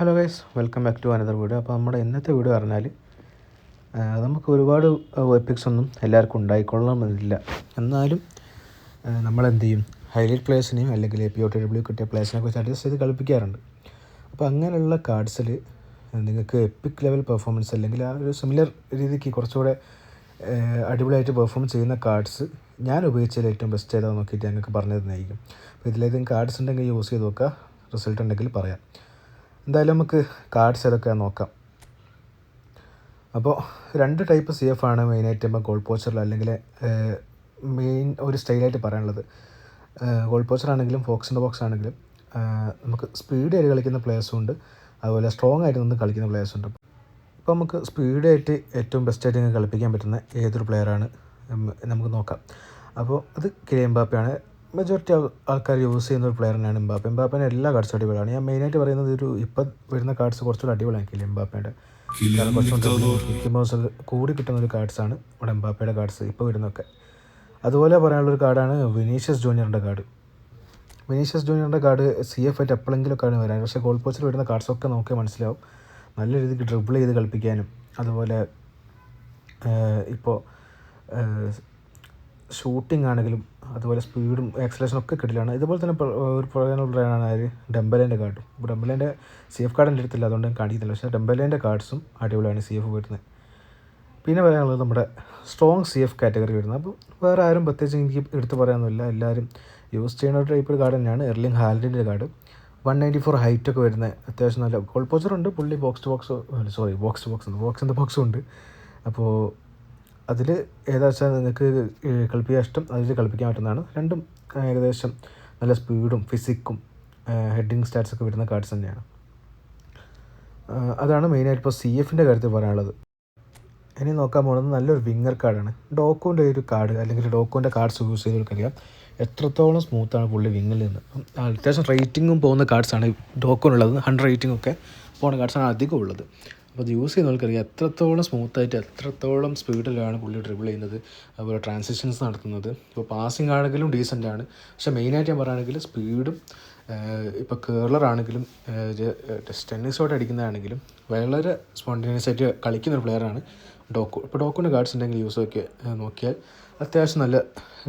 Hello guys, welcome back to another video. അപ്പോൾ നമ്മുടെ ഇന്നത്തെ വീഡിയോ പറഞ്ഞാൽ നമുക്ക് ഒരുപാട് എപ്പിക്സ് ഒന്നും എല്ലാവർക്കും ഉണ്ടായിക്കൊള്ളണമെന്നില്ല. എന്നാലും നമ്മളെന്ത് ചെയ്യും, ഹൈലൈറ്റ് പ്ലേയേഴ്സിനെയും അല്ലെങ്കിൽ APOTW കിട്ടിയ പ്ലേയേഴ്സിനെ കുറിച്ച് അഡ്ജസ്റ്റ് ചെയ്ത് കളിപ്പിക്കാറുണ്ട്. അപ്പോൾ അങ്ങനെയുള്ള കാർഡ്സിൽ നിങ്ങൾക്ക് എപ്പിക് ലെവൽ പെർഫോമൻസ് അല്ലെങ്കിൽ ആ ഒരു സിമിലർ രീതിക്ക് കുറച്ചുകൂടെ അടിപൊളിയായിട്ട് പെർഫോം ചെയ്യുന്ന കാർഡ്സ് ഞാൻ ഉപയോഗിച്ചതിൽ ഏറ്റവും ബെസ്റ്റ് ഏതാണെന്ന് നോക്കിയിട്ട് ഞങ്ങൾക്ക് പറഞ്ഞു തരുന്നതായിരിക്കും. അപ്പോൾ ഇതിലേതെങ്കിലും കാർഡ്സ് ഉണ്ടെങ്കിൽ യൂസ് ചെയ്ത് നോക്കുക, റിസൾട്ട് ഉണ്ടെങ്കിൽ പറയാം. എന്തായാലും നമുക്ക് കാർഡ്സ് ഏതൊക്കെയാണെന്ന് നോക്കാം. അപ്പോൾ 2 ടൈപ്പ് CF ആണ് മെയിനായിട്ട് ഇപ്പോൾ ഗോൾ പോച്ചറിൽ അല്ലെങ്കിൽ മെയിൻ ഒരു സ്റ്റൈലായിട്ട് പറയാനുള്ളത്. ഗോൾ പോച്ചർ ആണെങ്കിലും ഫോക്സ് ഇൻ ദ ബോക്സ് ആണെങ്കിലും നമുക്ക് സ്പീഡ് ആയിട്ട് കളിക്കുന്ന പ്ലേയേഴ്സും ഉണ്ട്, അതുപോലെ സ്ട്രോങ് ആയിട്ട് നിന്ന് കളിക്കുന്ന പ്ലേയേഴ്സും ഉണ്ട്. ഇപ്പോൾ നമുക്ക് സ്പീഡായിട്ട് ഏറ്റവും ബെസ്റ്റായിട്ട് നിങ്ങൾക്ക് കളിപ്പിക്കാൻ പറ്റുന്ന ഏതൊരു പ്ലെയറാണ് നമുക്ക് നോക്കാം. അപ്പോൾ അത് കിലിയൻ എംബാപ്പയാണ്. മെജോറിറ്റി ആൾക്കാർ യൂസ് ചെയ്യുന്ന ഒരു പ്ലെയർ തന്നെയാണ് എംബാപ്പെ. എംബാപ്പേൻ്റെ എല്ലാ കാർഡ്സും അടിപൊളിയാണ്. ഞാൻ മെയിനായിട്ട് പറയുന്നത് ഇപ്പം വരുന്ന കാർഡ്സ് കുറച്ചുകൂടി അടിപൊളിയാണ് കിലിയൻ എംബാപ്പേൻ്റെ. കാരണം കുറച്ചുകൂടി കൂടി കിട്ടുന്ന ഒരു കാർഡ്സാണ് ഇവിടെ എംബാപ്പയുടെ കാർഡ്സ് ഇപ്പോൾ വരുന്നതൊക്കെ. അതുപോലെ പറയാനുള്ളൊരു കാർഡാണ് വിനീഷ്യസ് ജൂനിയറിൻ്റെ കാർഡ്. വിനീഷ്യസ് ജൂനിയറിൻ്റെ കാർഡ് CF ആയിട്ട് എപ്പോഴെങ്കിലുമൊക്കെയാണ് വരാൻ, പക്ഷേ ഗോൾ പോസ്റ്റിൽ വരുന്ന കാർഡ്സൊക്കെ നോക്കിയാൽ മനസ്സിലാവും. നല്ല രീതിക്ക് ഡ്രിബിൾ ചെയ്ത് കളിപ്പിക്കാനും അതുപോലെ ഇപ്പോൾ ഷൂട്ടിംഗ് ആണെങ്കിലും അതുപോലെ സ്പീഡും ആക്സലേഷനും ഒക്കെ കിട്ടില്ലാണ്. ഇതുപോലെ തന്നെ ഒരു പറയാനുള്ളതാണ് ഡെംബലേൻ്റെ കാർഡും. ഇപ്പോൾ ഡെംബലേൻ്റെ CF കാർഡ് എൻ്റെ അടുത്തില്ല, അതുകൊണ്ട് ഞാൻ കാണിക്കുന്നില്ല. പക്ഷേ ഡെംബലേൻ്റെ കാർഡ്സും അടിപൊളിയാണ് CF വരുന്നത്. പിന്നെ പറയാനുള്ളത് നമ്മുടെ സ്ട്രോങ് CF കാറ്റഗറി വരുന്നത്. അപ്പോൾ വേറെ ആരും പ്രത്യേകിച്ച് എനിക്ക് എടുത്ത് പറയാനൊന്നുമില്ല, എല്ലാവരും യൂസ് ചെയ്യുന്ന ഒരു ടൈപ്പ് കാർഡ് തന്നെയാണ് എർലിംഗ് ഹാലൻഡിൻ്റെ കാർഡ്. 194 ഹൈറ്റൊക്കെ വരുന്ന അത്യാവശ്യം നല്ല ഗോൾ പോച്ചറുണ്ട്. പുള്ളി ബോക്സ് ഇൻ ദ ബോക്സും ഉണ്ട്. അപ്പോൾ അതിൽ ഏതാ വെച്ചാൽ നിങ്ങൾക്ക് കളിപ്പിക്കാൻ ഇഷ്ടം അതിൽ കളിപ്പിക്കാൻ പറ്റുന്നതാണ്. രണ്ടും ഏകദേശം നല്ല സ്പീഡും ഫിസിക്കും ഹെഡിങ് സ്റ്റാറ്റ്സൊക്കെ വരുന്ന കാർഡ്സ് തന്നെയാണ്. അതാണ് മെയിനായിട്ട് ഇപ്പോൾ CFൻ്റെ കാര്യത്തിൽ പറയാനുള്ളത്. ഇനി നോക്കാൻ പോകുന്നത് നല്ലൊരു വിങ്ങർ കാർഡാണ്. ഡോക്കോൻ്റെ ഒരു കാർഡ് അല്ലെങ്കിൽ ഡോക്കോൻ്റെ കാർഡ്സ് യൂസ് ചെയ്തവർക്കറിയാം എത്രത്തോളം സ്മൂത്താണ് പുള്ളി വിങ്ങിൽ നിന്ന്. അത്യാവശ്യം റേറ്റിങ്ങും പോകുന്ന കാർഡ്സാണ് ഡോക്കോനുള്ളത്. 100 റേറ്റിംഗ് ഒക്കെ പോകുന്ന കാർഡ്സാണ് അധികം ഉള്ളത്. അപ്പോൾ അത് യൂസ് ചെയ്യുന്നവർക്കറിയാം എത്രത്തോളം സ്മൂത്തായിട്ട് എത്രത്തോളം സ്പീഡിലാണ് പുള്ളി ഡ്രിബിൾ ചെയ്യുന്നത്, അതുപോലെ ട്രാൻസിഷൻസ് നടത്തുന്നത്. ഇപ്പോൾ പാസിംഗ് ആണെങ്കിലും ഡീസൻ്റാണ്, പക്ഷേ മെയിനായിട്ട് ഞാൻ പറയുകയാണെങ്കിൽ സ്പീഡും ഇപ്പോൾ കേർലർ ആണെങ്കിലും ടെന്നീസോട്ട് അടിക്കുന്നതാണെങ്കിലും വളരെ സ്പോണ്ടേനിയസ് ആയിട്ട് കളിക്കുന്ന ഒരു പ്ലെയറാണ് ഡോക്കോ. ഇപ്പോൾ ഡോക്കോൻ്റെ കാർഡ്സ് ഉണ്ടെങ്കിൽ യൂസ് ഒക്കെ നോക്കിയാൽ അത്യാവശ്യം നല്ല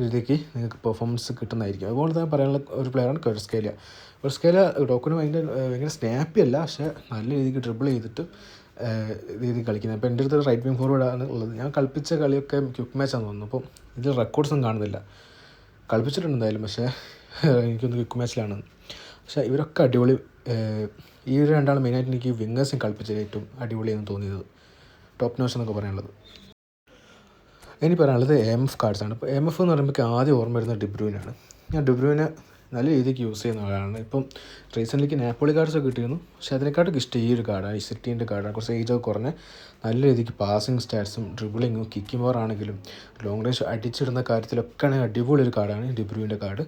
രീതിക്ക് നിങ്ങൾക്ക് പെർഫോമൻസ് കിട്ടുന്നതായിരിക്കും. അതുപോലെ തന്നെ പറയാനുള്ള ഒരു പ്ലെയറാണ് ക്വറസ്കേല. ഡോക്കോന് ഭയങ്കര സ്നാപ്പി അല്ല, പക്ഷേ നല്ല രീതിക്ക് ഡ്രിബിൾ ചെയ്തിട്ട് രീതിയിൽ കളിക്കുന്നത്. ഇപ്പോൾ എൻ്റെ അടുത്ത് റൈറ്റ് വിങ് ഫോർവേഡാണ് ഉള്ളത്. ഞാൻ കളിപ്പിച്ച കളിയൊക്കെ ക്വിക്ക് മാച്ചാണെന്ന് തോന്നുന്നു. അപ്പം ഇതിൽ റെക്കോർഡ്സൊന്നും കാണുന്നില്ല. കളിപ്പിച്ചിട്ടുണ്ട് എന്തായാലും, പക്ഷേ എനിക്കൊന്ന് ക്വിക്ക് മാച്ചിലാണ്. പക്ഷേ ഇവരൊക്കെ അടിപൊളി. ഈ ഒരു രണ്ടാണ് മെയിനായിട്ട് എനിക്ക് വിങ്ങേഴ്സും കളിപ്പിച്ചത് ഏറ്റവും അടിപൊളിയെന്ന് തോന്നിയത്, ടോപ്പ് നോച്ച് എന്നൊക്കെ പറയാനുള്ളത്. ഇനി പറയാനുള്ളത് AMF കാർഡ്സാണ്. ഇപ്പോൾ AMF എന്ന് പറയുമ്പോൾ ആദ്യം ഓർമ്മ വരുന്നത് ഡിബ്രൂയിനാണ്. ഞാൻ ഡിബ്രൂയിനെ നല്ല രീതിക്ക് യൂസ് ചെയ്യുന്ന ആളാണ്. ഇപ്പം റീസെൻ്റ്ലിക്ക് നാപ്പോളി കാർഡ്സൊക്കെ കിട്ടിയിരുന്നു, പക്ഷേ അതിനെക്കാട്ടും ഇഷ്ടം ഈ ഒരു കാർഡാണ്. ഈ സിറ്റീൻ്റെ കാർഡാണ്. കുറച്ച് ഏജൊക്കെ കുറഞ്ഞ് നല്ല രീതിക്ക് പാസിങ് സ്റ്റാറ്റ്സും ഡ്രിബിളിങ്ങും കിക്കിംഗ് പവർ ആണെങ്കിലും ലോങ് റേഞ്ച് അടിച്ചിടുന്ന കാര്യത്തിലൊക്കെയാണ് അടിപൊളി ഒരു കാർഡാണ് ഡിബ്രൂയിൻ്റെ കാർഡ്.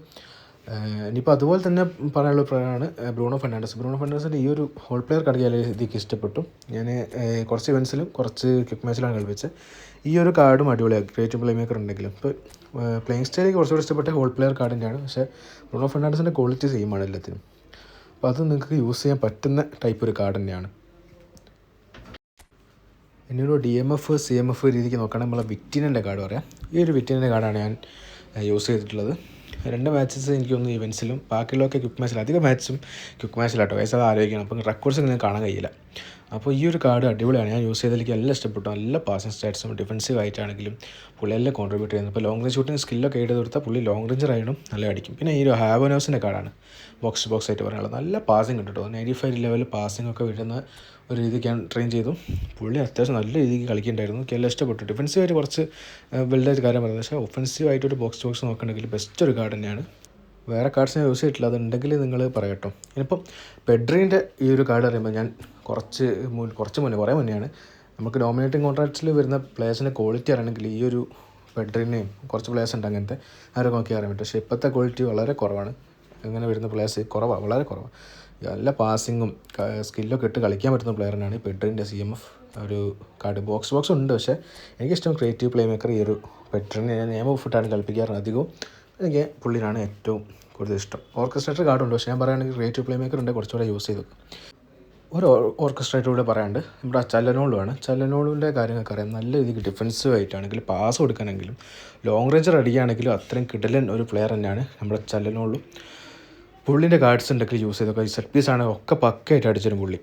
ഇനിയിപ്പോൾ അതുപോലെ തന്നെ പറയാനുള്ള പ്ലെയറാണ് ബ്രൂണോ ഫെർണാണ്ടസിൻ്റെ ഈ ഒരു ഹോൾ പ്ലെയർ കാർഡ് നല്ല രീതിക്ക് ഇഷ്ടപ്പെട്ടു. ഞാൻ കുറച്ച് ഇവൻസിലും കുറച്ച് ക്വിക്ക് മാച്ചിലാണ് കളിപ്പിച്ചത്. ഈ ഒരു കാർഡും അടിപൊളിയാണ്, ക്രിയേറ്റീവ് പ്ലേ മേക്കർ ഉണ്ടെങ്കിലും. ഇപ്പോൾ പ്ലേയിങ് സ്റ്റൈലേക്ക് കുറച്ചുകൂടി ഇഷ്ടപ്പെട്ട ഹോൾ പ്ലെയർ കാർഡിൻ്റെയാണ്, പക്ഷേ ബ്രൂണോ ഫെർണാണ്ടസിൻ്റെ ക്വാളിറ്റി സെയിമാണ് എല്ലാത്തിനും. അപ്പോൾ അത് നിങ്ങൾക്ക് യൂസ് ചെയ്യാൻ പറ്റുന്ന ടൈപ്പ് ഒരു കാർഡ് തന്നെയാണ്. ഇനി ഒരു DMF CMF രീതിക്ക് നോക്കുകയാണെങ്കിൽ നമ്മളെ വിറ്റിനൻ്റെ കാർഡ് പറയാം. ഈ ഒരു വിറ്റിനൻ്റെ കാർഡാണ് ഞാൻ യൂസ് ചെയ്തിട്ടുള്ളത്. 2 മാച്ചസ് എനിക്കൊന്ന് ഇവൻസിലും ബാക്കിയുള്ളതൊക്കെ ക്വിക്ക് മാച്ചിൽ. അധികം മാച്ചും ക്വിക്ക് മാച്ചിലാട്ടോ. വയസ്സത് ആലോചിക്കണം. അപ്പം റെക്കോർഡ്സ് നിങ്ങൾക്ക് കാണാൻ കഴിയില്ല. അപ്പോൾ ഈ ഒരു കാർഡ് അടിപൊളിയാണ്. ഞാൻ യൂസ് ചെയ്തതിലേക്ക് എല്ലാം ഇഷ്ടപ്പെട്ടു. നല്ല പാസിംഗ് സ്റ്റാറ്റ്സും ഡിഫൻസീവ് ആയിട്ടാണെങ്കിലും പുള്ളി എല്ലാം കോൺട്രിബ്യൂട്ട് ചെയ്യുന്നത്. ഇപ്പോൾ ലോങ് റേഞ്ച് ഷൂട്ടിങ് സ്കില്ലൊക്കെ എഴുതി കൊടുത്താൽ പുള്ളി ലോങ് റേഞ്ചർ ആയിട്ടും നല്ല അടിക്കും. പിന്നെ ഈ ഒരു ഹാവനോസിൻ്റെ കാർഡാണ് ബോക്സ് ടു ബോക്സ് ആയിട്ട് പറയാനുള്ളത്. നല്ല പാസിംഗ് ഉണ്ട് കേട്ടോ. 95 ലെവലിൽ പാസിംഗ് ഒക്കെ വരുന്ന ഒരു രീതിക്ക് ഞാൻ ട്രെയിൻ ചെയ്തു. പുള്ളി അത്യാവശ്യം നല്ല രീതിക്ക് കളിക്കുന്നുണ്ടായിരുന്നു. എനിക്ക് എല്ലാം ഇഷ്ടപ്പെട്ടു. ഡിഫൻസീവായിട്ട് കുറച്ച് വെൽഡായിട്ട് കാര്യം പറയുന്നത്, പക്ഷേ ഒഫൻസീവായിട്ടൊരു ബോക്സ് ടു ബോക്സ് നോക്കുകയാണെങ്കിൽ ബെസ്റ്റ് ഒരു കാർഡ് തന്നെയാണ്. വേറെ കാർഡ്സ് ഞാൻ യൂസ് ചെയ്തിട്ടില്ല, അതുണ്ടെങ്കിൽ നിങ്ങൾ പറയട്ടോ. ഇനിയിപ്പം പെഡ്രീൻ്റെ ഈ ഒരു കാർഡ് അറിയുമ്പോൾ ഞാൻ കുറച്ച് മുന്നേ കുറേ മുന്നെയാണ് നമുക്ക് നോമിനേറ്റിംഗ് കോൺട്രാക്ട്സിൽ വരുന്ന പ്ലേയേഴ്സിൻ്റെ ക്വാളിറ്റി അറിയണമെങ്കിൽ ഈ ഒരു പെഡ്രീനെയും കുറച്ച് പ്ലേയേഴ്സ് ഉണ്ട് അങ്ങനത്തെ ആരൊക്കെ നോക്കി അറിയാൻ പറ്റും. പക്ഷേ ഇപ്പോഴത്തെ ക്വാളിറ്റി വളരെ കുറവാണ്. ഇങ്ങനെ വരുന്ന പ്ലേയേഴ്സ് വളരെ കുറവാണ്. നല്ല പാസിങ്ങും സ്കില്ലൊക്കെ ഇട്ട് കളിക്കാൻ പറ്റുന്ന പ്ലെയറിനാണ് ഈ പെഡ്രീൻ്റെ CMF ഒരു കാർഡ്. ബോക്സ് ഉണ്ട്, പക്ഷേ എനിക്കിഷ്ടം ക്രിയേറ്റീവ് പ്ലേ മേക്കർ ഈ ഒരു പെഡ്രീനെ ഞാൻ നിയമ ഇട്ടാണ് കളിപ്പിക്കാറ് അധികവും. എനിക്ക് പുള്ളിനാണ് ഏറ്റവും കൂടുതൽ ഇഷ്ടം. ഓർക്കസ്ട്രേറ്റർ കാർഡുണ്ട്, പക്ഷേ ഞാൻ പറയുകയാണെങ്കിൽ ക്രിയേറ്റീവ് പ്ലേ മേക്കർ ഉണ്ട് കുറച്ചുകൂടെ യൂസ് ചെയ്തു. ഒരു ഓർക്കസ്ട്രേറ്റൂടെ പറയാണ്ട് നമ്മുടെ ചല്ലനോളുമാണ്. ചല്ലനോളിൻ്റെ കാര്യങ്ങളൊക്കെ അറിയാം. നല്ല രീതിക്ക് ഡിഫൻസീവ് ആയിട്ടാണെങ്കിലും പാസ് കൊടുക്കാനെങ്കിലും ലോങ് റേഞ്ചർ അടിക്കുകയാണെങ്കിലും അത്രയും കിടിലൻ ഒരു പ്ലെയർ തന്നെയാണ് നമ്മുടെ ചല്ലനോളും. പുള്ളിൻ്റെ കാർഡ്സ് ഉണ്ടെങ്കിൽ യൂസ് ചെയ്തൊക്കെ സെറ്റ് പീസ് ആണ് ഒക്കെ പക്കയായിട്ട് അടിച്ചൊരു പുള്ളി.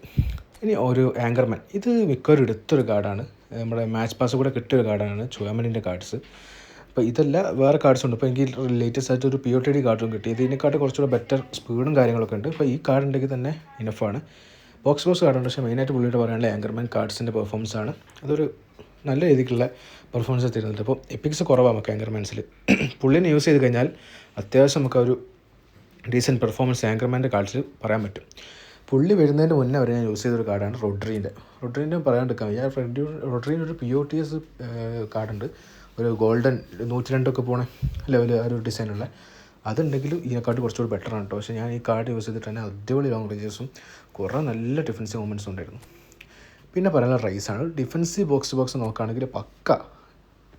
ഇനി ഒരു ആങ്കർമാൻ, ഇത് മിക്കവരും എടുത്തൊരു കാർഡാണ്, നമ്മുടെ മാച്ച് പാസ് കൂടെ കിട്ടിയൊരു കാർഡാണ് ചുവമനിൻ്റെ കാർഡ്സ്. അപ്പോൾ ഇതല്ല വേറെ കാർഡ്സ് ഉണ്ട്. ഇപ്പോൾ എനിക്ക് ലേറ്റസ്റ്റ് ആയിട്ട് ഒരു POTD കാർഡും കിട്ടി. ഇതിനെക്കാട്ട് കുറച്ചുകൂടെ ബെറ്റർ സ്പീഡും കാര്യങ്ങളൊക്കെ ഉണ്ട്. അപ്പോൾ ഈ കാർഡ് ഉണ്ടെങ്കിൽ തന്നെ ഇനഫാണ്. ബോക്സ് കാർഡുണ്ട്, പക്ഷേ മെയിനായിട്ട് പുള്ളിയുടെ പറയാനുള്ള ആങ്കർമാൻ കാർഡ്സിൻ്റെ പെർഫോമൻസ് ആണ്. അതൊരു നല്ല രീതിക്കുള്ള പെർഫോമൻസ് തരുന്നുണ്ട്. അപ്പോൾ എപ്പിക്സ് കുറവാണ് നമുക്ക് ആങ്കർമാൻസിൽ. പുള്ളിനെ യൂസ് ചെയ്ത് കഴിഞ്ഞാൽ അത്യാവശ്യം നമുക്ക് ഒരു ഡീസൻറ്റ് പെർഫോമൻസ് ആങ്കർമാൻ്റെ കാർഡ്സിൽ പറയാൻ പറ്റും. പുള്ളി വരുന്നതിന് മുന്നേ വരെ ഞാൻ യൂസ് ചെയ്തൊരു കാർഡാണ് റോഡ്രീൻ്റെ പറയാണ്ടിരിക്കാൻ വയ്യ. റോഡ്രീൻ്റെ ഒരു POTS കാർഡുണ്ട്, ഒരു ഗോൾഡൻ 102 പോണ ലെവൽ ആ ഒരു ഡിസൈനുള്ള. അതുണ്ടെങ്കിലും ഇതിനെക്കാട്ട് കുറച്ചുകൂടി ബെറ്ററാണ് കേട്ടോ. പക്ഷേ ഞാൻ ഈ കാർഡ് യൂസ് ചെയ്തിട്ട് തന്നെ അടിപൊളി ലോങ് റേഞ്ചസും കുറേ നല്ല ഡിഫൻസീവ് മൊമെൻറ്റ്സും ഉണ്ടായിരുന്നു. പിന്നെ പറയാനുള്ള റൈസാണ്. ഡിഫൻസീവ് ബോക്സ് നോക്കുകയാണെങ്കിൽ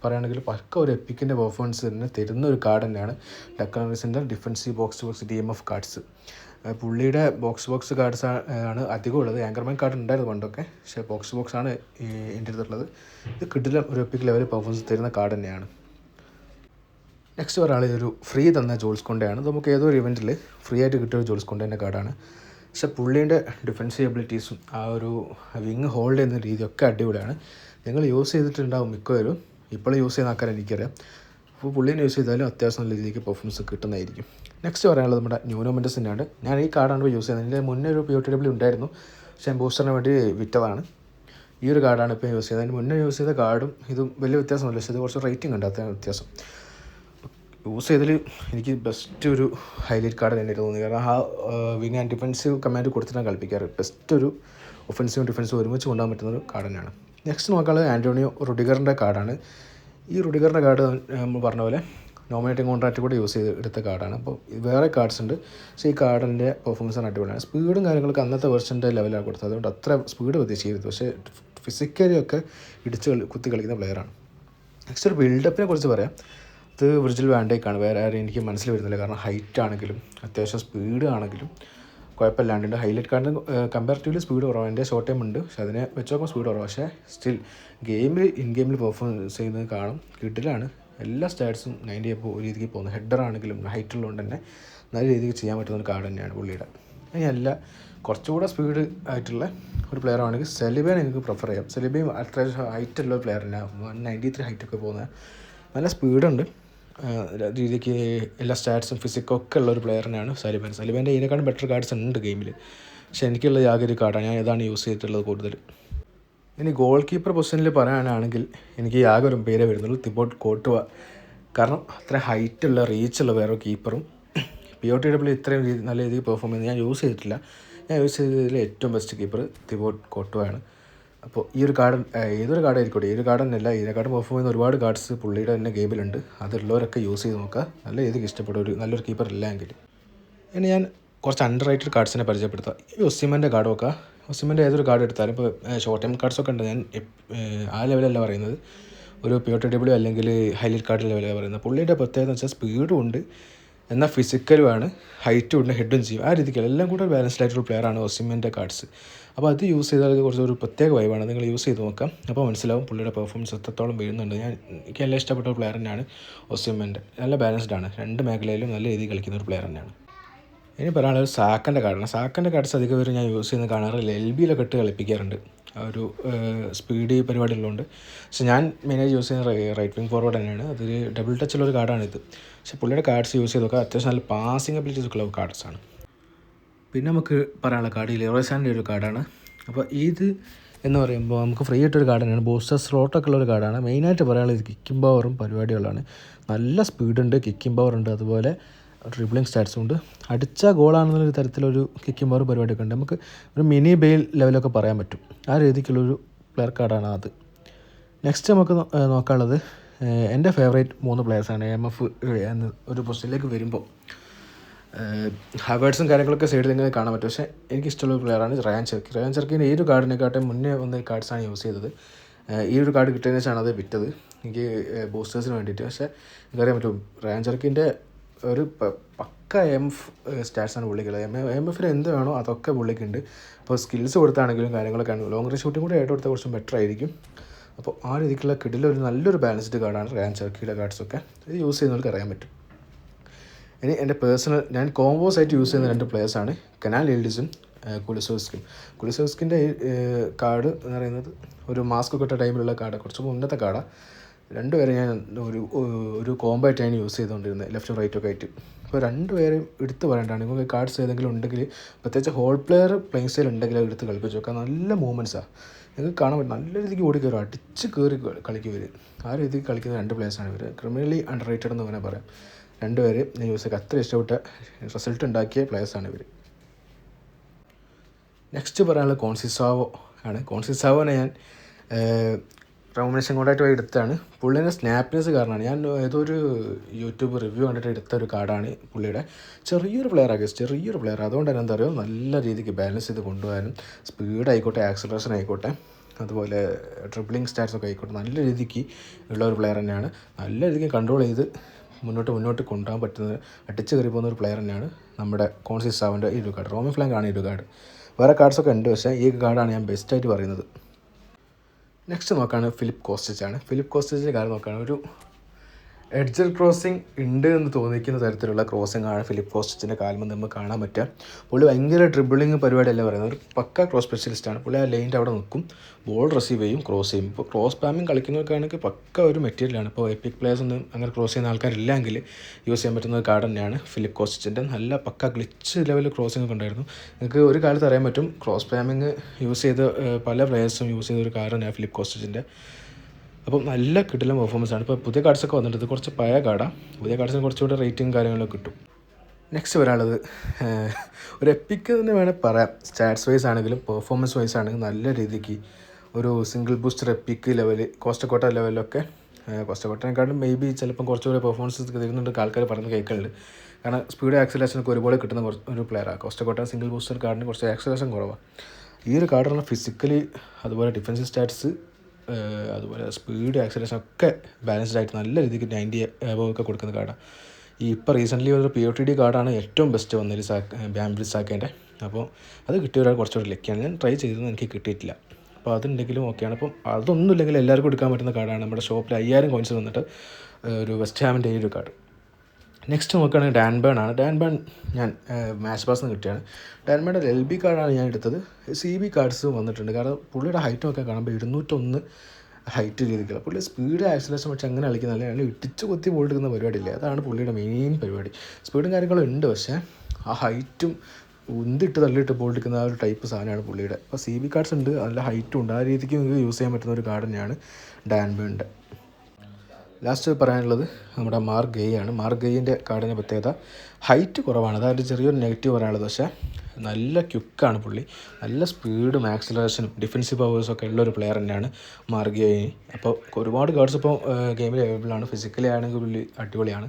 പറയുകയാണെങ്കിൽ പക്ക ഒരു എപ്പിക്കിൻ്റെ പെർഫോമൻസ് തന്നെ തരുന്ന ഒരു കാർഡ് തന്നെയാണ് ഡക്കൺ റൈസിൻ്റെ ഡിഫൻസീവ് ബോക്സ് DMF കാർഡ്സ്. പുള്ളിയുടെ ബോക്സ് കാർഡ്സ് ആണ് അധികം ഉള്ളത്. ആങ്കർമാൻ കാർഡ് ഉണ്ടായിരുന്നു പണ്ടൊക്കെ, പക്ഷേ ബോക്സ് ആണ് എൻ്റെ അടുത്തുള്ളത്. ഇത് കിട്ടില്ല ഒരു എപ്പിക് ലെവൽ പെർഫോമൻസ് തരുന്ന കാർഡ് തന്നെയാണ്. നെക്സ്റ്റ് ഒരാൾ ഇതൊരു ഫ്രീ തന്ന ജോൾസ് കൊണ്ടയാണ്. നമുക്ക് ഏതോ ഒരു ഇവൻറ്റിൽ ഫ്രീ ആയിട്ട് കിട്ടിയ ഒരു ജോൾസ് കൊണ്ടേൻ്റെ കാർഡാണ്. പക്ഷേ പുള്ളീൻ്റെ ഡിഫൻസീവ് എബിലിറ്റീസും ആ ഒരു വിങ് ഹോൾഡ് ചെയ്യുന്ന രീതിയൊക്കെ അടിപൊളിയാണ്. നിങ്ങൾ യൂസ് ചെയ്തിട്ടുണ്ടാവും മിക്കവരും, ഇപ്പോഴും യൂസ് ചെയ്യുന്ന ആൾക്കാർ എനിക്കറിയാം. അപ്പോൾ പുള്ളീനെ യൂസ് ചെയ്താലും അത്യാവശ്യം നല്ല രീതിക്ക് പെർഫോമൻസ് കിട്ടുന്നതായിരിക്കും. നെക്സ്റ്റ് പറയാനുള്ളത് നമ്മുടെ ന്യൂനോ മെൻഡസിനാണ്. ഞാൻ ഈ കാർഡാണ് യൂസ് ചെയ്യുന്നത്. ഇതിൻ്റെ മുന്നേ ഒരു POTW ഉണ്ടായിരുന്നു, പക്ഷേ ഞാൻ ബൂസ്റ്ററിന് വേണ്ടി വിറ്റതാണ്. ഈ ഒരു കാർഡാണ് ഇപ്പോൾ യൂസ് ചെയ്യുന്നത്. അതിന് മുന്നേ യൂസ് ചെയ്ത കാർഡും ഇതും വലിയ വ്യത്യാസമല്ല, പക്ഷേ ഇത് കുറച്ച് റേറ്റിംഗ് ഉണ്ട്, അത്രയും വ്യത്യാസം. യൂസ് ചെയ്തതിൽ എനിക്ക് ബെസ്റ്റ് ഒരു ഹൈലൈറ്റ് കാർഡ് തന്നെ തോന്നി. കാരണം ആ വിങ് ആൻഡ് ഡിഫൻസീവ് കമാൻഡ് കൊടുത്തിട്ടാണ് കളിപ്പിക്കാറ്. ബെസ്റ്റ് ഒരു ഒഫൻസീവും ഡിഫൻസീവും ഒരുമിച്ച് കൊണ്ടുപോകാൻ പറ്റുന്ന ഒരു കാർഡ് തന്നെയാണ്. നെക്സ്റ്റ് നോക്കാനുള്ളത് ആൻ്റോണിയോ റുഡിഗറിൻ്റെ കാർഡാണ്. ഈ റുഡിഗറിൻ്റെ കാർഡ് നമ്മൾ പറഞ്ഞ പോലെ നോമിനേറ്റിംഗ് കോൺട്രാക്റ്റ് കൂടെ യൂസ് ചെയ്ത് എടുത്ത കാർഡാണ്. അപ്പോൾ വേറെ കാർഡ്സ് ഉണ്ട്, പക്ഷേ ഈ കാർഡിൻ്റെ പെർഫോമൻസാണ് അടിപൊളിയാണ്. സ്പീഡും കാര്യങ്ങളൊക്കെ അന്നത്തെ വെർഷൻ്റെ ലെവലാണ് കൊടുത്തത്, അതുകൊണ്ട് അത്ര സ്പീഡ് പ്രതീക്ഷിക്കരുത്. പക്ഷേ ഫിസിക്കലി ഒക്കെ കുത്തി കളിക്കുന്ന പ്ലെയറാണ്. നെക്സ്റ്റ് ഒരു ബിൽഡപ്പിനെ കുറിച്ച് പറയാം. ഇത് വിർജിൽ വാൻ ഡൈക്കാണ്. വേറെ ആരും എനിക്ക് മനസ്സിൽ വരുന്നില്ല, കാരണം ഹൈറ്റ് ആണെങ്കിലും അത്യാവശ്യം സ്പീഡ് ആണെങ്കിലും കുഴപ്പമില്ലാണ്ടുണ്ട്. ഹൈലൈറ്റ് കാർഡിന് കമ്പാരിറ്റീവ്ലി സ്പീഡ് കുറവാണ്. എൻ്റെ ഷോർട്ട് ടൈം ഉണ്ട്, പക്ഷേ അതിനെ വെച്ച് നോക്കുമ്പോൾ സ്പീഡ് കുറവാണ്. പക്ഷേ സ്റ്റിൽ ഇൻ ഗെയിമിൽ പെർഫോമൻസ് ചെയ്യുന്നത് കാണും, കിട്ടിലാണ്. എല്ലാ സ്റ്റാറ്റ്സും 90 ഒരു രീതിക്ക് പോകുന്നു. ഹെഡർ ആണെങ്കിലും ഹൈറ്റ് ഉള്ളതുകൊണ്ട് തന്നെ നല്ല രീതിക്ക് ചെയ്യാൻ പറ്റുന്ന ഒരു കാർഡ് തന്നെയാണ് പുള്ളിയുടെ. ഇനിയല്ല കുറച്ചുകൂടെ സ്പീഡ് ആയിട്ടുള്ള ഒരു പ്ലെയർ ആണെങ്കിൽ സെലിബേനെ എനിക്ക് പ്രിഫർ ചെയ്യാം. സെലിബയും അത്യാവശ്യം ഹൈറ്റുള്ള ഒരു പ്ലെയർ തന്നെ, 193 ഹൈറ്റൊക്കെ പോകുന്ന നല്ല സ്പീഡുണ്ട്. രീതിക്ക് എല്ലാ സ്റ്റാറ്റ്സും ഫിസിക്കൊക്കെ ഉള്ള ഒരു പ്ലെയർ തന്നെയാണ് സലിബാൻ്റെ ഇതിനേക്കാളും ബെറ്റർ കാർഡ്സ് ഉണ്ട് ഗെയിമിൽ. പക്ഷേ എനിക്കുള്ളത് ആകെ ഒരു കാർഡാണ്, ഞാൻ ഇതാണ് യൂസ് ചെയ്തിട്ടുള്ളത് കൂടുതൽ. ഇനി ഗോൾ കീപ്പർ പൊസിഷനിൽ പറയാനാണെങ്കിൽ എനിക്ക് ആകെ ഒരു പേരേ വരുന്നുള്ളൂ, തിബോട്ട് കോർട്ടുവ. കാരണം അത്ര ഹൈറ്റുള്ള റീച്ചുള്ള വേറെ കീപ്പറും POTW ഇത്രയും നല്ല രീതിയിൽ പെർഫോം ചെയ്യുന്നത് ഞാൻ യൂസ് ചെയ്തിട്ടില്ല. ഞാൻ യൂസ് ചെയ്തതിൽ ഏറ്റവും ബെസ്റ്റ് കീപ്പർ തിബോട്ട് കോർട്ടുവയാണ്. അപ്പോൾ ഈ ഒരു കാർഡ് ഏതൊരു കാർഡ് ആയിരിക്കട്ടെ, ഈ ഒരു കാർഡ് തന്നെയല്ല, ഇതിനെക്കാട്ടും പെർഫോം ചെയ്യുന്ന ഒരുപാട് കാർഡ്സ് പുള്ളിയുടെ തന്നെ ഗെയിമിലുണ്ട്. അതുള്ളവരൊക്കെ യൂസ് ചെയ്ത് നോക്കുക, നല്ല രീതിക്ക് ഇഷ്ടപ്പെട്ട ഒരു നല്ലൊരു കീപ്പർ ഇല്ലെങ്കിൽ. ഇനി ഞാൻ കുറച്ച് അണ്ടർ റേറ്റഡ് കാർഡ്സിനെ പരിചയപ്പെടുത്താം. ഈ ഒസിമൻ്റെ കാർഡ് നോക്കുക. ഒസിമൻ്റെ ഏതൊരു കാർഡ് എടുത്താലും ഇപ്പോൾ ഷോർട്ട് ടൈം കാർഡ്സൊക്കെ ഉണ്ട്, ഞാൻ ആ ലെവലല്ല പറയുന്നത്, ഒരു POTW അല്ലെങ്കിൽ ഹൈലൈറ്റ് കാർഡ് ലെവലാണ് പറയുന്നത്. പുള്ളിയുടെ പ്രത്യേകത എന്ന് വെച്ചാൽ സ്പീഡും ഉണ്ട്, എന്നാൽ ഫിസിക്കലുമാണ്, ഹൈറ്റും ഉണ്ട്, ഹെഡും ചെയ്യും. ആ രീതിക്ക് എല്ലാം കൂടെ ബാലൻസ്ഡ് ആയിട്ടുള്ള പ്ലെയറാണ് ഒസിമൻ്റെ കാർഡ്സ്. അപ്പോൾ അത് യൂസ് ചെയ്താൽ കുറച്ചൊരു പ്രത്യേക വൈബാണ്, നിങ്ങൾ യൂസ് ചെയ്ത് നോക്കാം. അപ്പോൾ മനസ്സിലാവും പുള്ളിയുടെ പെർഫോമൻസ് എത്രത്തോളം വീഴുന്നുണ്ട്. എനിക്ക് എല്ലാം ഇഷ്ടപ്പെട്ട ഒരു പ്ലെയർ തന്നെയാണ് ഒസിമൻ്റെ. നല്ല ബാലൻസ്ഡ് ആണ്, രണ്ട് മേഖലയിലും നല്ല രീതിയിൽ കളിക്കുന്ന ഒരു പ്ലെയർ തന്നെയാണ്. ഇനി പറയാനുള്ളത് സാക്കൻ്റെ കാർഡാണ്. സാക്കൻ്റെ കാർഡ്സ് അധികം പേര് ഞാൻ യൂസ് ചെയ്യുന്ന കാണാറില്ല, LBയിലൊക്കെ ഇട്ട് കളിപ്പിക്കാറുണ്ട്, ഒരു സ്പീഡ് പരിപാടി ഉള്ളതുകൊണ്ട്. പക്ഷേ ഞാൻ മെയിനായിട്ട് യൂസ് ചെയ്യുന്ന റൈറ്റ് വിങ് ഫോർവേഡ് തന്നെയാണ്. അതൊരു ഡബിൾ ടച്ചുള്ള ഒരു കാർഡാണിത്. പക്ഷേ പുള്ളിയുടെ കാർഡ്സ് യൂസ് ചെയ്ത് നോക്കുക, അത്യാവശ്യം നല്ല പാസിങ് അബിലിറ്റീസ് ഉള്ള കാർഡ്സാണ്. പിന്നെ നമുക്ക് പറയാനുള്ള കാർഡ് ലെറോയ് സാൻ്റെ ഒരു കാർഡാണ്. അപ്പോൾ ഇത് എന്ന് പറയുമ്പോൾ നമുക്ക് ഫ്രീ ആയിട്ടൊരു കാർഡ് തന്നെയാണ്, ബൂസ്റ്റർ സ്ലോട്ടൊക്കെ ഉള്ളൊരു കാർഡാണ്. മെയിനായിട്ട് പറയാനുള്ളത് കിക്കിംഗ് പവറും പരിപാടികളാണ്. നല്ല സ്പീഡുണ്ട്, കിക്കിംഗ് പവർ ഉണ്ട്, അതുപോലെ ഡ്രിബ്ലിംഗ് സ്റ്റാറ്റ്സും ഉണ്ട്. അടിച്ച ഗോളാണെന്നൊരു തരത്തിലൊരു കിക്കിംഗ് പവർ പരിപാടിയൊക്കെ ഉണ്ട്. നമുക്ക് ഒരു മിനി ബെയിൽ ലെവലൊക്കെ പറയാൻ പറ്റും, ആ രീതിക്കുള്ളൊരു പ്ലെയർ കാർഡാണ് അത്. നെക്സ്റ്റ് നമുക്ക് നോക്കാനുള്ളത് എൻ്റെ ഫേവറേറ്റ് 3 പ്ലെയേഴ്സാണ്. AMF എന്ന ഒരു പൊസിഷനിലേക്ക് വരുമ്പോൾ ഹാവേർട്സും കാര്യങ്ങളൊക്കെ സൈഡിൽ ഇങ്ങനെ കാണാൻ പറ്റും. പക്ഷേ എനിക്കിഷ്ടമുള്ള പ്ലെയറാണ് റയാൻ ചെർക്കിൻ്റെ. ഈ ഒരു കാർഡിനെക്കാട്ടും മുന്നേ വന്ന കാർഡ്സാണ് യൂസ് ചെയ്തത്. ഈ ഒരു കാർഡ് കിട്ടിയതിന് ശേഷമാണ് അത് വിറ്റത് എനിക്ക് ബൂസ്റ്റേഴ്സിന് വേണ്ടിയിട്ട്. പക്ഷേ എനിക്കറിയാൻ പറ്റും റയാൻ ചെർക്കിൻ്റെ ഒരു പക്ക സ്റ്റാറ്റ്സാണ് പുള്ളിക്കുള്ളത്. എഫ് എന്ത് വേണോ അതൊക്കെ പുള്ളിക്കുണ്ട്. ഇപ്പോൾ സ്കിൽസ് കൊടുത്താണെങ്കിലും കാര്യങ്ങളൊക്കെ ആണെങ്കിലും ലോങ് റേഞ്ച് ഷൂട്ടിംഗ് കൂടെ ആയിട്ട് കൊടുത്താൽ കുറച്ചും ബെറ്റർ ആയിരിക്കും. അപ്പോൾ ആ രീതിക്കുള്ള കിടിലൊരു നല്ലൊരു ബാലൻസ്ഡ് കാർഡാണ് റാൻ ചർക്കിയുടെ കാർഡ്സൊക്കെ. ഇത് യൂസ് ചെയ്യുന്നവർക്ക് അറിയാൻ പറ്റും. ഇനി എൻ്റെ പേഴ്സണൽ ഞാൻ കോമ്പോസ് ആയിട്ട് യൂസ് ചെയ്യുന്ന 2 പ്ലേയേഴ്സാണ് കനാൽ എൽഡിസും കുലിസോവ്സ്കിയും. കുലിസോവ്സ്കിൻ്റെ കാർഡ് എന്ന് പറയുന്നത് ഒരു മാസ്ക് ഇട്ട ടൈമിലുള്ള കാർഡ്, കുറച്ച് മുന്നത്തെ കാർഡാണ്. 2 പേരെ ഞാൻ ഒരു കോംബോ ആയിട്ടാണ് യൂസ് ചെയ്തുകൊണ്ടിരുന്നത്, ലെഫ്റ്റും റൈറ്റൊക്കെ ആയിട്ട്. അപ്പോൾ 2 പേരും എടുത്ത് പറയേണ്ടതാണ്. നിങ്ങൾക്ക് കാർഡ്സ് ഏതെങ്കിലും ഉണ്ടെങ്കിൽ, പ്രത്യേകിച്ച് ഹോൾ പ്ലെയർ പ്ലേയിങ് സ്റ്റൈൽ ഉണ്ടെങ്കിൽ അത് എടുത്ത് കളിപ്പിച്ച് നോക്കുക. നല്ല മൂവ്മെൻറ്റ്സാണ്, നിങ്ങൾക്ക് കാണാൻ പറ്റും. നല്ല രീതിക്ക് ഓടി കയറും, അടിച്ച് കയറി കളിക്കും ഇവർ. ആ രീതിക്ക് കളിക്കുന്ന 2 പ്ലേയേഴ്സാണ് ഇവർ. ക്രിമിനലി അണ്ടർ റേറ്റഡ് എന്ന് വേണേൽ പറയാം. 2 പേര് ഞാൻ യൂസ് ചെയ്ത് അത്ര ഇഷ്ടപ്പെട്ട റിസൾട്ട് ഉണ്ടാക്കിയ പ്ലേയേഴ്സാണ് ഇവർ. നെക്സ്റ്റ് പറയാനുള്ളത് കോൺസിസാവോ ആണ്. കോൺസിസാവോനെ ഞാൻ റോമിനേഷൻ കോണ്ടാക്ട് വഴി എടുത്താണ്. പുള്ളിൻ്റെ സ്നാപ്നെസ് കാരണമാണ്. ഞാൻ ഏതൊരു യൂട്യൂബ് റിവ്യൂ കണ്ടിട്ട് എടുത്ത ഒരു കാർഡാണ് പുള്ളിയുടെ. ചെറിയൊരു പ്ലെയർ അതുകൊണ്ട് തന്നെ എന്താ പറയുക, നല്ല രീതിക്ക് ബാലൻസ് ചെയ്ത് കൊണ്ടുപോകാനും സ്പീഡ് ആയിക്കോട്ടെ, ആക്സലറേഷൻ ആയിക്കോട്ടെ, അതുപോലെ ഡ്രിബ്ലിംഗ് സ്റ്റാറ്റ്സൊക്കെ ആയിക്കോട്ടെ, നല്ല രീതിക്ക് ഉള്ള ഒരു പ്ലെയർ തന്നെയാണ്. നല്ല രീതിക്ക് കൺട്രോൾ ചെയ്ത് മുന്നോട്ട് കൊണ്ടുപോകാൻ പറ്റുന്നത്, അടിച്ച് കയറി പോകുന്ന ഒരു പ്ലെയർ തന്നെയാണ് നമ്മുടെ കോൺസിസാവോൻ്റെ ഈ ഒരു കാർഡ്. റോമി ഫ്ലാങ്ക് ആണ് ഈ ഒരു കാർഡ്. വേറെ കാർഡ്സൊക്കെ ഉണ്ട്, പക്ഷേ ഈ കാർഡാണ് ഞാൻ ബെസ്റ്റായിട്ട് പറയുന്നത്. നെക്സ്റ്റ് നോക്കുകയാണ് ഫിലിപ്പ് കോസ്റ്റേജാണ്. ഫിലിപ്പ് കോസ്റ്റേജിൻ്റെ കാര്യം നോക്കുകയാണ്, ഒരു എഡ്ജൽ ക്രോസിങ് ഉണ്ട് എന്ന് തോന്നിക്കുന്ന തരത്തിലുള്ള ക്രോസിംഗ് ആണ് ഫിലിപ്പ് കോസ്റ്റേജിൻ്റെ കാലം നമുക്ക് കാണാൻ പറ്റുക. പുള്ളി ഭയങ്കര ഡ്രിബിളിങ് പരിപാടിയല്ല പറയുന്നത്, ഒരു പക്ക ക്രോസ് സ്പെഷ്യലിസ്റ്റാണ്. പുള്ളി ആ ലൈൻ്റെ അവിടെ നിൽക്കും, ബോൾ റിസീവ് ചെയ്യും, ക്രോസ് ചെയ്യും. ഇപ്പോൾ ക്രോസ് സ്പാമിങ് കളിക്കുന്നവർക്കാണെങ്കിൽ പക്ക ഒരു മെറ്റീരിയലാണ്. ഇപ്പോൾ എപ്പിക് പ്ലേയേഴ്സ് ഒന്നും അങ്ങനെ ക്രോസ് ചെയ്യുന്ന ആൾക്കാരില്ലെങ്കിൽ യൂസ് ചെയ്യാൻ പറ്റുന്ന ഒരു കാർഡ് തന്നെയാണ് ഫിലിപ്പ് കോസ്റ്റേജിൻ്റെ. നല്ല പക്ക ഗ്ലിച്ച് ലെവൽ ക്രോസിംഗ് ഒക്കെ ഉണ്ടായിരുന്നു. നിങ്ങൾക്ക് ഒരു കാലത്ത് അറിയാൻ പറ്റും, ക്രോസ് സ്പാമിങ് യൂസ് ചെയ്ത് പല പ്ലേയേഴ്സും യൂസ് ചെയ്ത ഒരു കാർഡ് തന്നെയാണ് ഫിലിപ്പ് കോസ്റ്റേജിൻ്റെ. അപ്പം നല്ല കിടിലൻ പെർഫോമൻസാണ്. ഇപ്പോൾ പുതിയ കാർഡ്സൊക്കെ വന്നിട്ട് കുറച്ച് പഴയ കാർഡാണ്. പുതിയ കാർഡ്സിന് കുറച്ചുകൂടെ റേറ്റിംഗ് കാര്യങ്ങളൊക്കെ കിട്ടും. നെക്സ്റ്റ് വരാനുള്ളത് ഒരു എപ്പിക്ക് തന്നെ വേണേൽ പറയാം. സ്റ്റാറ്റ്സ് വൈസ് ആണെങ്കിലും പെർഫോമൻസ് വൈസ് ആണെങ്കിലും നല്ല രീതിക്ക് ഒരു single booster epic level, Costacurta ലെവലിലൊക്കെ, കോസ്റ്റക്കോട്ടനെക്കാളും മേ ബി ചിലപ്പം കുറച്ചുകൂടെ പെർഫോമൻസ് തരുന്നുണ്ട് ആൾക്കാർ പറഞ്ഞ് കേൾക്കുന്നുണ്ട്. കാരണം സ്പീഡ് ആക്സിലേഷനൊക്കെ ഒരുപോലെ കിട്ടുന്ന ഒരു പ്ലെയറാണ്. കോസ്റ്റക്കോട്ട സിംഗിൾ ബൂസ്റ്റർ കാർഡിന് കുറച്ച് ആക്സിലേഷൻ കുറവാണ്. ഈ ഒരു കാർഡ് പറഞ്ഞാൽ ഫിസിക്കലി, അതുപോലെ ഡിഫൻസീവ് സ്റ്റാറ്റ്സ്, അതുപോലെ സ്പീഡ് ആക്സിലേഷൻ ഒക്കെ ബാലൻസ്ഡ് ആയിട്ട് നല്ല രീതിക്ക് 90 ഒക്കെ കൊടുക്കുന്ന കാർഡാണ്. ഈ ഇപ്പോൾ റീസെൻ്റ്ലി ഒരു POTD കാർഡാണ് ഏറ്റവും ബെസ്റ്റ് വന്നതിൽ ബാംബ്രിസ് സാക്കേൻ്റെ. അപ്പോൾ അത് കിട്ടിയവരാൾ കുറച്ചുകൂടി ലക്കിയാണ്. ഞാൻ ട്രൈ ചെയ്തത്, എനിക്ക് കിട്ടിയിട്ടില്ല. അപ്പോൾ അതുണ്ടെങ്കിലും ഓക്കെയാണ്. അപ്പം അതൊന്നും ഇല്ലെങ്കിൽ എല്ലാവർക്കും എടുക്കാൻ പറ്റുന്ന കാർഡാണ്. നമ്മുടെ ഷോപ്പിൽ 5000 കോയിൻസ് വന്നിട്ട് ഒരു വെസ്റ്റ് ഹാമിൻ്റെ ഈ ഒരു കാർഡ്. നെക്സ്റ്റ് നോക്കുകയാണെങ്കിൽ ഡാൻബേൺ ആണ്. ഡാൻബേൺ ഞാൻ മാച്ച് പാസ് നിന്ന് കിട്ടിയാണ്. ഡാൻബേണിൻ്റെ LB കാർഡാണ് ഞാൻ എടുത്തത്. CB കാർഡ്സ് വന്നിട്ടുണ്ട്. കാരണം പുള്ളിയുടെ ഹൈറ്റൊക്കെ കാണുമ്പോൾ 201 ഹൈറ്റ് രീതിക്കുള്ള, പുള്ളി സ്പീഡ് ആക്സിലേഷൻ പക്ഷേ അങ്ങനെ കളിക്കുന്നില്ല, അതിൽ ഇട്ടിച്ച് കൊത്തി ബോൾ എടുക്കുന്ന പരിപാടിയില്ല. അതാണ് പുള്ളിയുടെ മെയിൻ പരിപാടി. സ്പീഡും കാര്യങ്ങളും ഉണ്ട്, പക്ഷേ ആ ഹൈറ്റും ഉന്തിട്ട് തള്ളിയിട്ട് ബോൾ എടുക്കുന്ന ആ ഒരു ടൈപ്പ് സാധനമാണ് പുള്ളിയുടെ. അപ്പോൾ CB കാർഡ്സ് ഉണ്ട്, നല്ല ഹൈറ്റും ഉണ്ട്. ആ രീതിക്ക് നിങ്ങൾക്ക് യൂസ് ചെയ്യാൻ പറ്റുന്ന ഒരു കാർഡ് തന്നെയാണ് ഡാൻബേണിൻ്റെ. ലാസ്റ്റ് പറയാനുള്ളത് നമ്മുടെ മാർക്ക് ഗെയ് ആണ്. മാർക്ക് ഗെയ്യിൻ്റെ കാർഡിൻ്റെ പ്രത്യേകത ഹൈറ്റ് കുറവാണ്, അതായത് ചെറിയൊരു നെഗറ്റീവ് പറയാനുള്ളത്. പക്ഷേ നല്ല ക്വിക്കാണ് പുള്ളി, നല്ല സ്പീഡും ആക്സിലറേഷനും ഡിഫൻസീവ് പവേഴ്സൊക്കെ ഉള്ളൊരു പ്ലെയർ തന്നെയാണ് മാർക്ക് ഗെയ്. അപ്പോൾ ഒരുപാട് കാർഡ്സ് ഇപ്പോൾ ഗെയിമിൽ അവൈലബിൾ ആണ്. ഫിസിക്കലി ആണെങ്കിൽ പുള്ളി അടിപൊളിയാണ്,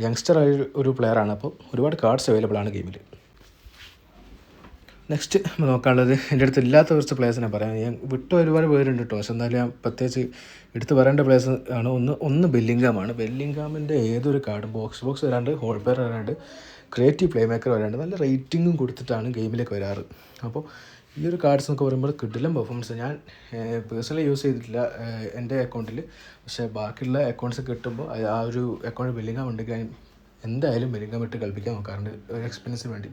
യങ്സ്റ്റർ ആയ ഒരു പ്ലെയറാണ്. അപ്പോൾ ഒരുപാട് കാർഡ്സ് അവൈലബിൾ ആണ് ഗെയിമിൽ. നെക്സ്റ്റ് നോക്കാനുള്ളത് എൻ്റെ അടുത്ത് ഇല്ലാത്ത കുറച്ച് പ്ലേയേഴ്സിനെ പറയാം. ഞാൻ വിട്ട ഒരുപാട് പേരുണ്ട് കേട്ടോ, പക്ഷെ എന്നാലും ഞാൻ പ്രത്യേകിച്ച് എടുത്ത് പറയേണ്ട പ്ലേയേഴ്സ് ആണ്. ഒന്ന് ബെല്ലിംഗാമാണ്. ബെല്ലിംഗാമിൻ്റെ ഏതൊരു കാർഡും ബോക്സ് വരാണ്ട്, ഹോൾ പ്ലെയർ വരാണ്ട്, ക്രിയേറ്റീവ് പ്ലേ മേക്കർ വരാണ്ട്, നല്ല റേറ്റിങ്ങും കൊടുത്തിട്ടാണ് ഗെയിമിലേക്ക് വരാറ്. അപ്പോൾ ഈ ഒരു കാർഡ്സ് എന്നൊക്കെ പറയുമ്പോൾ കിടിലൻ പെർഫോമൻസ്. ഞാൻ പേഴ്സണലി യൂസ് ചെയ്തിട്ടില്ല എൻ്റെ അക്കൗണ്ടിൽ, പക്ഷേ ബാക്കിയുള്ള അക്കൗണ്ട്സ് കിട്ടുമ്പോൾ ആ ഒരു അക്കൗണ്ട് ബെല്ലിംഗാം ഉണ്ടെങ്കിൽ എന്തായാലും ബെല്ലിംഗാം ഇട്ട് കളിപ്പിക്കാൻ നോക്കാറുണ്ട് ഒരു എക്സ്പീരിയൻസിന് വേണ്ടി.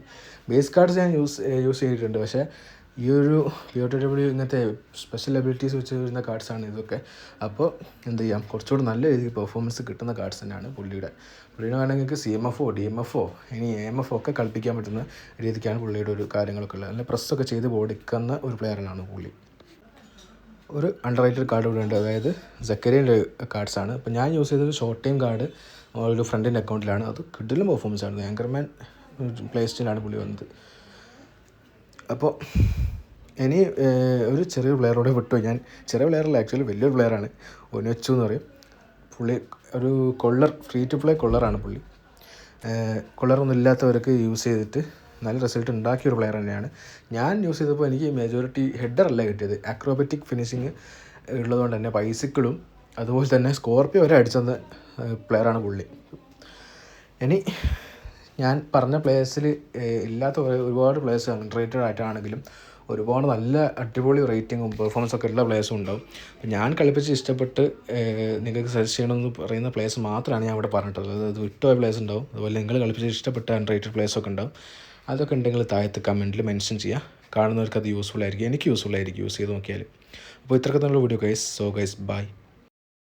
ബേസ് കാർഡ്സ് ഞാൻ യൂസ് ചെയ്തിട്ടുണ്ട്, പക്ഷേ ഈ ഒരു POTW ഇങ്ങനത്തെ സ്പെഷ്യൽ എബിലിറ്റീസ് വെച്ച് വരുന്ന കാർഡ്സാണ് ഇതൊക്കെ. അപ്പോൾ എന്ത് ചെയ്യാം, കുറച്ചുകൂടി നല്ല രീതിക്ക് പെർഫോമൻസ് കിട്ടുന്ന കാർഡ്സ് തന്നെയാണ് പുള്ളിയുടെ വേണമെങ്കിൽ CMFO, DMFO, ഇനി AMFO ഒക്കെ കളിപ്പിക്കാൻ പറ്റുന്ന രീതിക്കാണ് പുള്ളിയുടെ ഒരു കാര്യങ്ങളൊക്കെ ഉള്ളത്. നല്ല പ്രസ്സൊക്കെ ചെയ്ത് ഓടിക്കുന്ന ഒരു പ്ലെയറിനാണ് പുള്ളി. ഒരു അണ്ടർ റേറ്റഡ് കാർഡ് ഇവിടെ ഉണ്ട്, അതായത് സക്കറിയൻ്റെ കാർഡ്സാണ്. അപ്പോൾ ഞാൻ യൂസ് ചെയ്തത് ഷോർട്ട് ടൈം കാർഡ് ഒരു ഫ്രണ്ടിൻ്റെ അക്കൗണ്ടിലാണ്. അത് കിടിലൻ പെർഫോമൻസ് ആണ്. ആങ്കർമാൻ പ്ലേ സ്റ്റൈലാണ് പുള്ളി വന്നത്. അപ്പോൾ ഇനി ഒരു ചെറിയ പ്ലെയറോടെ വിട്ടു. ഞാൻ ചെറിയ പ്ലെയറല്ല, ആക്ച്വലി വലിയൊരു പ്ലെയറാണ്, ഒനൊച്ചു എന്ന് പറയും. പുള്ളി ഒരു ഫ്രീ ടു പ്ലേ കൊള്ളറാണ് പുള്ളി. കൊള്ളറൊന്നും ഇല്ലാത്തവർക്ക് യൂസ് ചെയ്തിട്ട് നല്ല റിസൾട്ട് ഉണ്ടാക്കിയൊരു പ്ലെയർ തന്നെയാണ്. ഞാൻ യൂസ് ചെയ്തപ്പോൾ എനിക്ക് മെജോറിറ്റി ഹെഡറല്ല കിട്ടിയത്, അക്രോബറ്റിക് ഫിനിഷിങ് ഉള്ളതുകൊണ്ട് തന്നെ ബൈസിക്കിളും അതുപോലെ തന്നെ സ്കോർപ്പിയോ വരെ അടിച്ചെന്ന പ്ലെയറാണ് പുള്ളി. ഇനി ഞാൻ പറഞ്ഞ പ്ലേസിൽ ഇല്ലാത്ത ഒരുപാട് പ്ലേസ് അണ്ടർ റേറ്റഡ് ആയിട്ടാണെങ്കിലും ഒരുപാട് നല്ല അടിപൊളി റേറ്റിങ്ങും പെർഫോമൻസൊക്കെ ഉള്ള പ്ലേസും ഉണ്ടാവും. അപ്പോൾ ഞാൻ കളിപ്പിച്ച് ഇഷ്ടപ്പെട്ട് നിങ്ങൾക്ക് സജസ്റ്റ് ചെയ്യണമെന്ന് പറയുന്ന പ്ലേസ് മാത്രമാണ് ഞാൻ ഇവിടെ പറഞ്ഞിട്ടുള്ളത്. അത് വിട്ടുപോയ പ്ലേസ് ഉണ്ടാവും. അതുപോലെ നിങ്ങൾ കളിപ്പിച്ച് ഇഷ്ടപ്പെട്ട അണ്ടർ റേറ്റഡ് പ്ലേസൊക്കെ ഉണ്ടാവും. അതൊക്കെ ഉണ്ടെങ്കിൽ താഴത്ത് കമൻറ്റിൽ മെൻഷൻ ചെയ്യുക. കാണുന്നവർക്ക് അത് യൂസ്ഫുൾ ആയിരിക്കും. എനിക്ക് യൂസ്ഫുൾ ആയിരിക്കും യൂസ് ചെയ്ത് നോക്കിയാൽ. അപ്പോൾ ഇത്രയൊക്കെ നല്ല video guys. So guys bye.